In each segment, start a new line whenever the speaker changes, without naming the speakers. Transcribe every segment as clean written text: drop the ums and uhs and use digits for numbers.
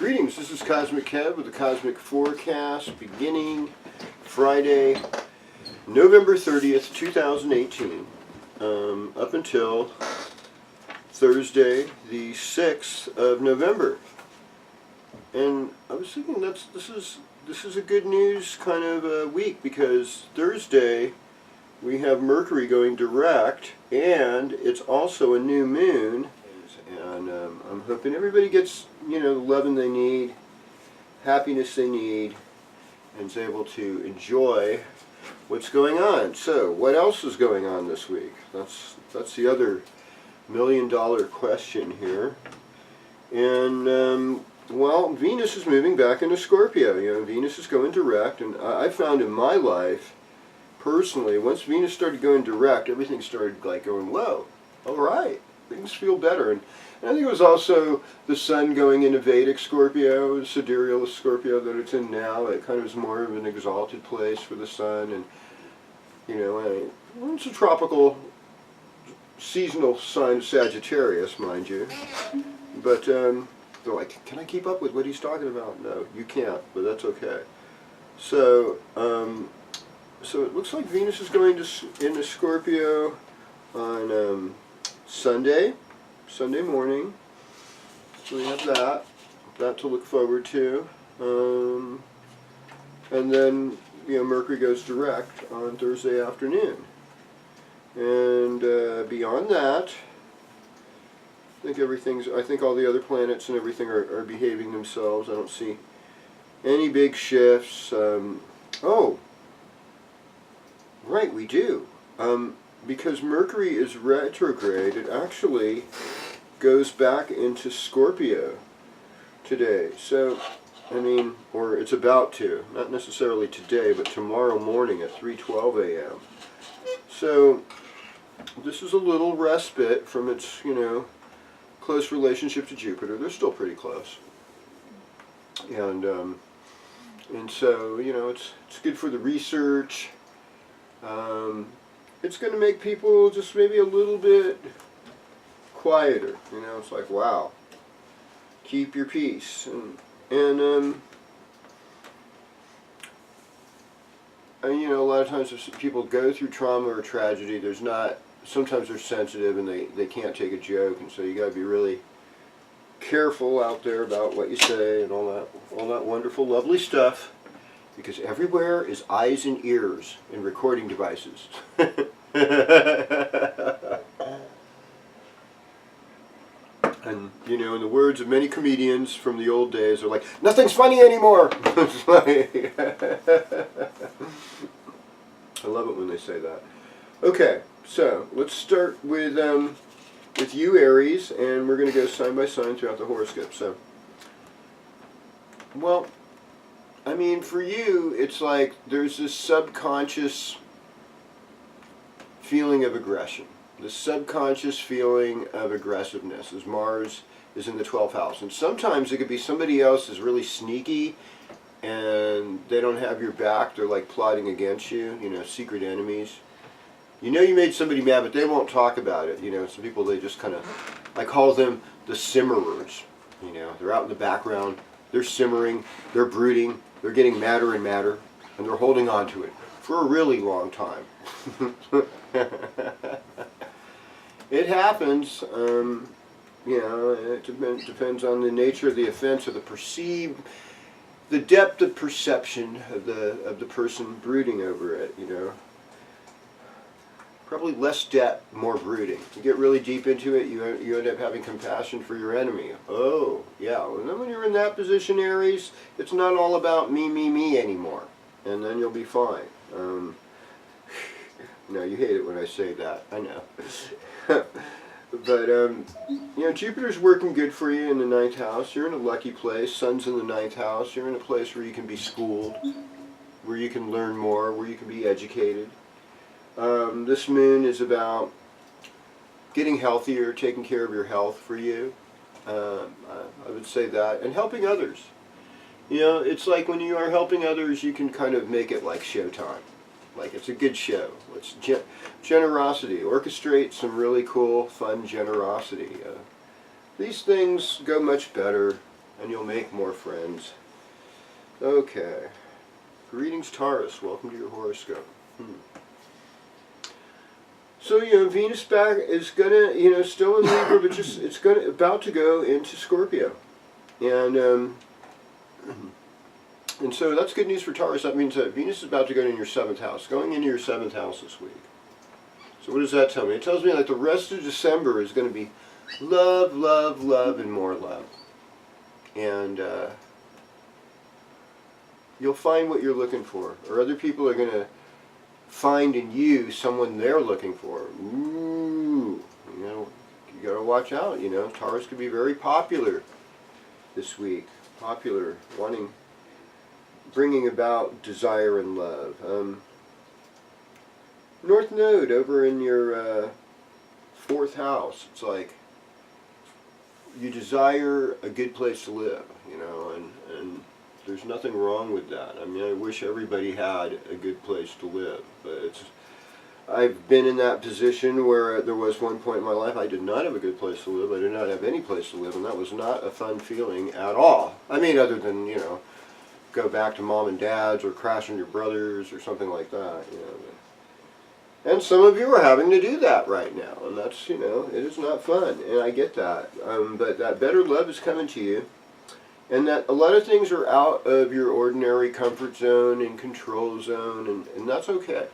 Greetings, this is Cosmic Kev with the Cosmic Forecast beginning Friday, November 30th, 2018, up until Thursday, the 6th of November. And I was thinking this is a good news kind of a week, because Thursday we have Mercury going direct, and it's also a new moon. And I'm hoping everybody gets, the loving they need, happiness they need, and is able to enjoy what's going on. So, what else is going on this week? That's the other million-dollar question here. And well, Venus is moving back into Scorpio. Venus is going direct, and I found in my life, personally, once Venus started going direct, everything started going, whoa, all right, things feel better. And I think it was also the Sun going into Vedic Scorpio, sidereal Scorpio that it's in now. It kind of is more of an exalted place for the Sun, and it's a tropical, seasonal sign of Sagittarius, mind you. But they're like, can I keep up with what he's talking about? No, you can't, but that's okay. So, so it looks like Venus is going into Scorpio on Sunday morning. So we have that to look forward to. And then, Mercury goes direct on Thursday afternoon. And beyond that, I think all the other planets and everything are behaving themselves. I don't see any big shifts. Oh, right, we do. Because Mercury is retrograde, it actually goes back into Scorpio today. So, or it's about to. Not necessarily today, but tomorrow morning at 3:12 a.m. So, this is a little respite from its, close relationship to Jupiter. They're still pretty close. And so, it's good for the research. It's going to make people just maybe a little bit quieter. It's like, wow, keep your peace. And a lot of times if people go through trauma or tragedy, sometimes they're sensitive and they can't take a joke, and so you got to be really careful out there about what you say and all that wonderful, lovely stuff. Because everywhere is eyes and ears in recording devices. And, in the words of many comedians from the old days, they're like, nothing's funny anymore! It's like I love it when they say that. Okay, so let's start with you, Aries, and we're going to go sign by sign throughout the horoscope. So, well, for you, it's like there's this subconscious feeling of aggression. This subconscious feeling of aggressiveness, as Mars is in the 12th house. And sometimes it could be somebody else is really sneaky and they don't have your back. They're like plotting against you, secret enemies. You made somebody mad, but they won't talk about it. Some people, they just kind of, I call them the simmerers. They're out in the background. They're simmering. They're brooding. They're getting madder and madder, and they're holding on to it for a really long time. It happens. It depends on the nature of the offense or the depth of perception of the person brooding over it. Probably less depth, more brooding. You get really deep into it, you end up having compassion for your enemy. Oh, yeah. And then when you're in that position, Aries, it's not all about me anymore. And then you'll be fine. No, you hate it when I say that. I know. But, Jupiter's working good for you in the 9th house. You're in a lucky place. Sun's in the 9th house. You're in a place where you can be schooled, where you can learn more, where you can be educated. This moon is about getting healthier, taking care of your health for you. I would say that. And helping others. It's like when you are helping others, you can kind of make it like showtime. Like it's a good show. It's generosity. Orchestrate some really cool, fun generosity. These things go much better and you'll make more friends. Okay. Greetings, Taurus. Welcome to your horoscope. So, Venus back is gonna, still in Libra, but it's about to go into Scorpio. And so that's good news for Taurus. That means that Venus is about to go into your 7th house, going into your 7th house this week. So what does that tell me? It tells me that the rest of December is going to be love, love, love, and more love. And you'll find what you're looking for, or other people are going to find in you someone they're looking for. Ooh, you got to watch out. Taurus could be very popular this week. Popular, bringing about desire and love. North Node over in your 4th house. It's like you desire a good place to live, and there's nothing wrong with that. I mean, I wish everybody had a good place to live, but I've been in that position where there was one point in my life I did not have a good place to live. I did not have any place to live, and that was not a fun feeling at all. I mean, other than, go back to mom and dad's or crash on your brothers or something like that, And some of you are having to do that right now, and that's, it is not fun, and I get that. But that better love is coming to you, and that a lot of things are out of your ordinary comfort zone and control zone, and that's okay.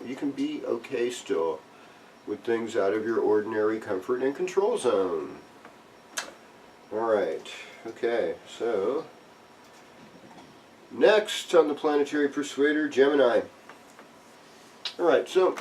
You can be okay still with things out of your ordinary comfort and control zone. Alright, okay, so next on the Planetary Persuader, Gemini. Alright, so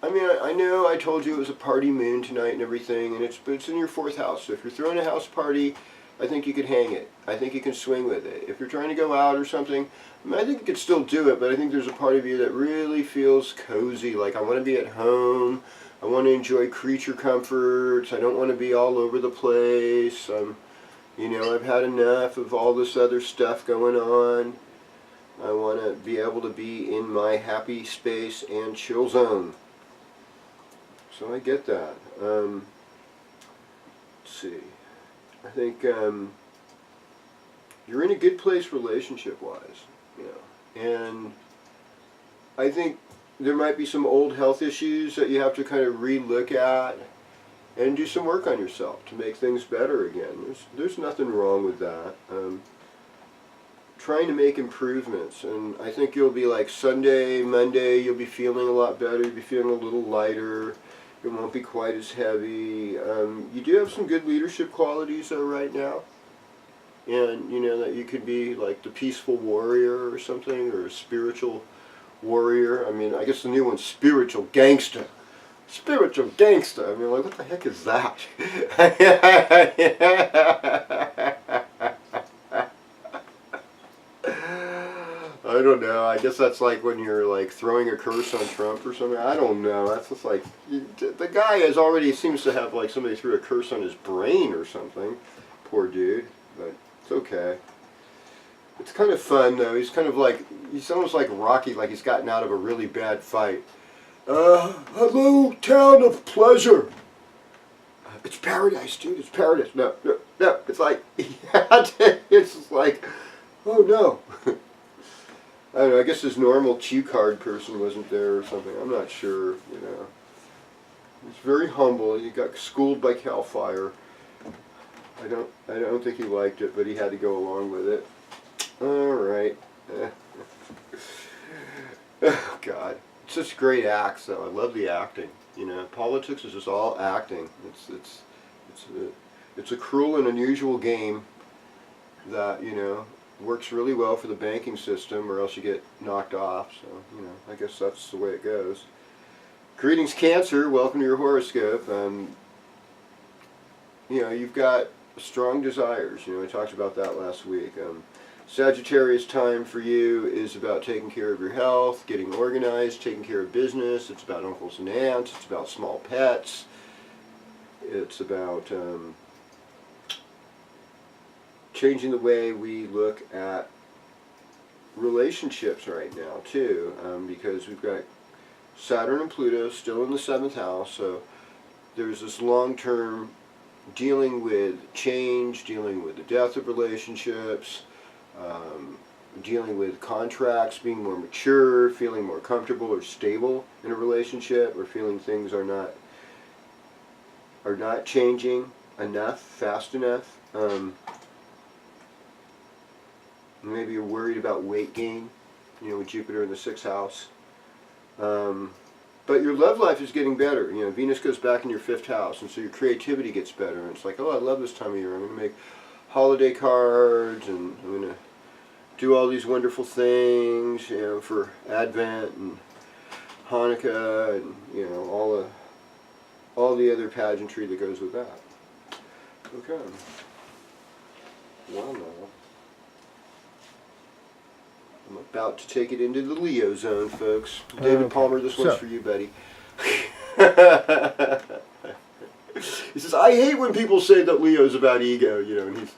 I mean, I know I told you it was a party moon tonight and everything, but it's in your 4th house. So if you're throwing a house party, I think you could hang it. I think you can swing with it. If you're trying to go out or something, I think you could still do it, but I think there's a part of you that really feels cozy. Like, I want to be at home. I want to enjoy creature comforts. I don't want to be all over the place. I've had enough of all this other stuff going on. I want to be able to be in my happy space and chill zone. So I get that. Let's see. I think you're in a good place relationship-wise, and I think there might be some old health issues that you have to kind of re-look at and do some work on yourself to make things better again. There's nothing wrong with that. Trying to make improvements, and I think you'll be like Sunday, Monday, you'll be feeling a lot better, you'll be feeling a little lighter. It won't be quite as heavy. You do have some good leadership qualities though right now. And that you could be like the peaceful warrior or something, or a spiritual warrior. I mean, I guess the new one's spiritual gangster. Spiritual gangster. I mean, like, what the heck is that? I don't know. I guess that's like when you're like throwing a curse on Trump or something. I don't know. That's just like, the guy seems to have like somebody threw a curse on his brain or something. Poor dude. But it's okay. It's kind of fun though. He's almost like Rocky, like he's gotten out of a really bad fight. Hello, town of pleasure. It's paradise, dude. It's paradise. No. It's like, it's just like, oh no. I don't know, I guess his normal cue card person wasn't there or something. I'm not sure, He's very humble. He got schooled by Cal Fire. I don't think he liked it, but he had to go along with it. Alright. Oh, God. It's such great acts, though. I love the acting. Politics is just all acting. It's a cruel and unusual game that, works really well for the banking system, or else you get knocked off. So, I guess that's the way it goes. Greetings, Cancer. Welcome to your horoscope. You've got strong desires. I talked about that last week. Sagittarius time for you is about taking care of your health, getting organized, taking care of business. It's about uncles and aunts. It's about small pets. It's about changing the way we look at relationships right now too, because we've got Saturn and Pluto still in the 7th house, so there's this long-term dealing with change, dealing with the death of relationships, dealing with contracts, being more mature, feeling more comfortable or stable in a relationship, or feeling things are not changing enough, fast enough. Maybe you're worried about weight gain, you know, with Jupiter in the 6th house. But your love life is getting better. You know, Venus goes back in your 5th house, and so your creativity gets better. And it's like, oh, I love this time of year. I'm going to make holiday cards, and I'm going to do all these wonderful things, you know, for Advent and Hanukkah, and you know, all the other pageantry that goes with that. Okay. Well, now I'm about to take it into the Leo zone, folks. David Palmer, this one's for you, buddy. He says, I hate when people say that Leo's about ego, you know, and he's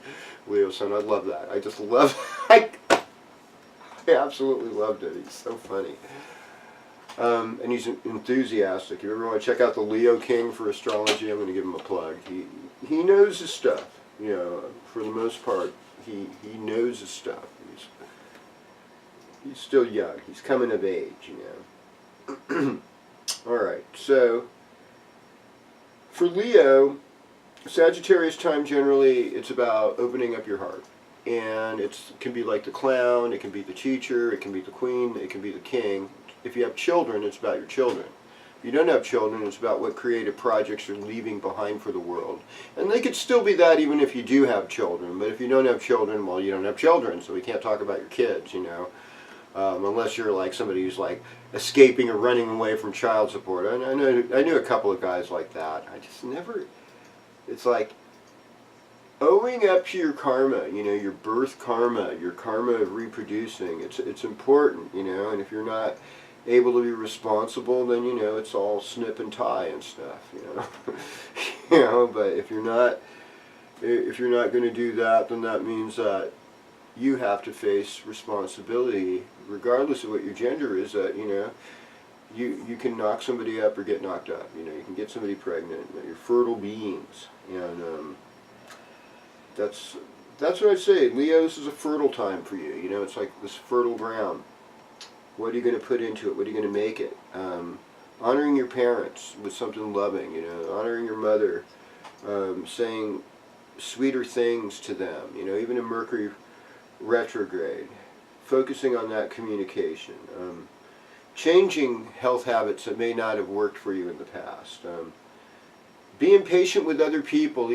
Leo's son. I love that. I just love I absolutely loved it. He's so funny. And he's enthusiastic. If you ever want to check out the Leo King for astrology, I'm going to give him a plug. He knows his stuff, you know, for the most part. He knows his stuff. He's still young. He's coming of age, you know. Alright, so for Leo, Sagittarius time generally, it's about opening up your heart. And it can be like the clown, it can be the teacher, it can be the queen, it can be the king. If you have children, it's about your children. If you don't have children, it's about what creative projects you're leaving behind for the world. And they could still be that even if you do have children. But if you don't have children, well, you don't have children, so we can't talk about your kids, you know. Unless you're like somebody who's like escaping or running away from child support. I knew a couple of guys like that. I just never, it's like owing up to your karma, you know, your birth karma, your karma of reproducing. It's important, you know, and if you're not able to be responsible, then, you know, it's all snip and tie and stuff, you know. You know, but if you're not going to do that, then that means that you have to face responsibility, regardless of what your gender is, that, you know, you can knock somebody up or get knocked up, you know, you can get somebody pregnant, you're fertile beings, and that's what I'd say. Leo, this is a fertile time for you, you know, it's like this fertile ground. What are you going to put into it? What are you going to make it? Honoring your parents with something loving, you know, honoring your mother, saying sweeter things to them, you know, even in Mercury retrograde, focusing on that communication, changing health habits that may not have worked for you in the past, being patient with other people.